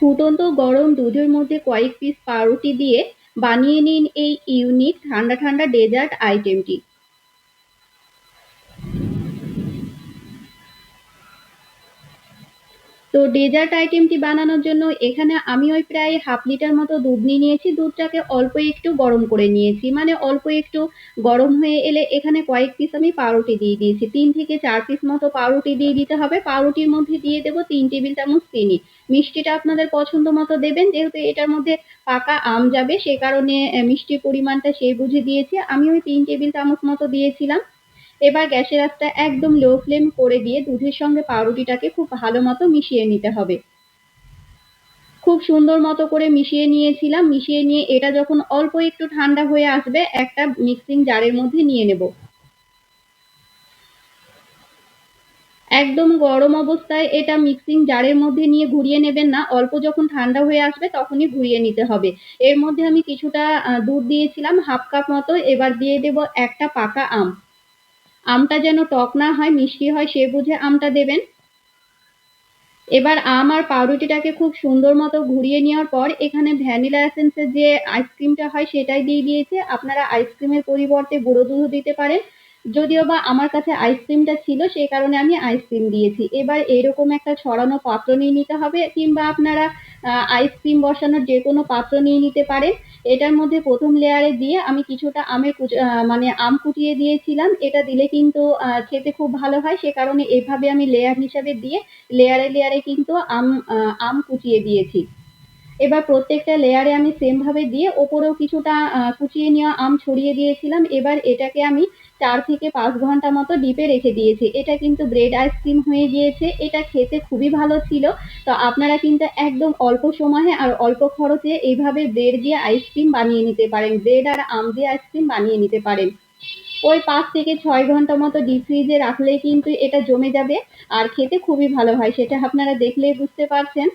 ফুটন্ত গরম দুধের মধ্যে কয়েক পিস পাউরুটি দিয়ে বানিয়ে নিন এই ইউনিক ঠান্ডা ঠান্ডা ডেজার্ট আইটেমটি। তো ডেজার্ট আইটেমটি বানানোর জন্য এখানে আমি ওই প্রায় হাফ লিটার মতো দুধ নিয়ে নিয়েছি। দুধটাকে অল্প একটু গরম করে নিয়েছি, মানে অল্প একটু গরম হয়ে এলে এখানে কয়েক পিস আমি পাউরুটি দিয়ে দিয়েছি। 3 থেকে 4 পিস মতো পাউরুটি দিয়ে দিতে হবে। পাউরুটির মধ্যে দিয়ে দেবো 3 টেবিল চামচ চিনি। মিষ্টিটা আপনাদের পছন্দ মতো দেবেন, যেহেতু এটার মধ্যে পাকা আম যাবে সে কারণে মিষ্টির পরিমাণটা সেই বুঝে দিয়েছি। আমি ওই 3 টেবিল চামচ মতো দিয়েছিলাম। এবার গ্যাসের আঁচটা একদম লো ফ্লেম করে দিয়ে দুধের সঙ্গে পাউরুটিটাকে খুব ভালো মতো মিশিয়ে নিতে হবে। খুব সুন্দর মতো করে মিশিয়ে নিয়েছিলাম। মিশিয়ে নিয়ে এটা যখন অল্প একটু ঠান্ডা হয়ে আসবে একটা মিক্সিং জারের মধ্যে নিয়ে নেব। একদম গরম অবস্থায় এটা মিক্সিং জারের মধ্যে নিয়ে ঘুরিয়ে নেবেন না, অল্প যখন ঠান্ডা হয়ে আসবে তখনই ঘুরিয়ে নিতে হবে। এর মধ্যে আমি কিছুটা দুধ দিয়েছিলাম হাফ কাপ মতো। এবার দিয়ে দেব একটা পাকা আম। আমটা যেন টক না হয়, মিষ্টি হয় সে বুঝে আমটা দেবেন। এবার আম আর পাউরুটিটাকে খুব সুন্দর মতো ঘুরিয়ে নেওয়ার পর এখানে ভ্যানিলা এসেন্সের যে আইসক্রিমটা হয় সেটাই দিয়ে দিয়েছে। আপনারা আইসক্রিমের পরিবর্তে গুঁড়ো দুধও দিতে পারেন। যদিও বা আমার কাছে আইসক্রিমটা ছিল সেই কারণে আমি আইসক্রিম দিয়েছি। এবার এরকম একটা ছড়ানো পাত্র নিয়ে নিতে হবে, কিংবা আপনারা আইসক্রিম বসানোর যে কোনো পাত্র নিয়ে নিতে পারেন। এটার মধ্যে প্রথম লেয়ারে দিয়ে আমি কিছুটা মানে আম কুচিয়ে দিয়েছিলাম। এটা দিলে কিন্তু খেতে খুব ভালো হয়, সে কারণে এভাবে আমি লেয়ার হিসাবে দিয়ে লেয়ারে লেয়ারে কিন্তু আম কুচিয়ে দিয়েছি। এবার প্রত্যেকটা লেয়ারে আমি সেম ভাবে দিয়ে ওপরেও কিছুটা কুচিয়ে নেওয়া আম ছড়িয়ে দিয়েছিলাম। এবার এটাকে আমি 4 থেকে 5 ঘন্টা মতো ডিপে রেখে দিয়েছি। এটা কিন্তু ব্রেড আইসক্রিম হয়ে গিয়েছে। এটা খেতে খুবই ভালো ছিল। তো আপনারা কিন্তু একদম অল্প সময়ে আর অল্প খরচে এইভাবে ব্রেড দিয়ে আইসক্রিম বানিয়ে নিতে পারেন। ব্রেড আর আম দিয়ে আইসক্রিম বানিয়ে নিতে পারেন। ওই 5 থেকে 6 ঘন্টা মতো ডিপ ফ্রিজে রাখলেই কিন্তু এটা জমে যাবে আর খেতে খুবই ভালো হয়, সেটা আপনারা দেখলেই বুঝতে পারছেন।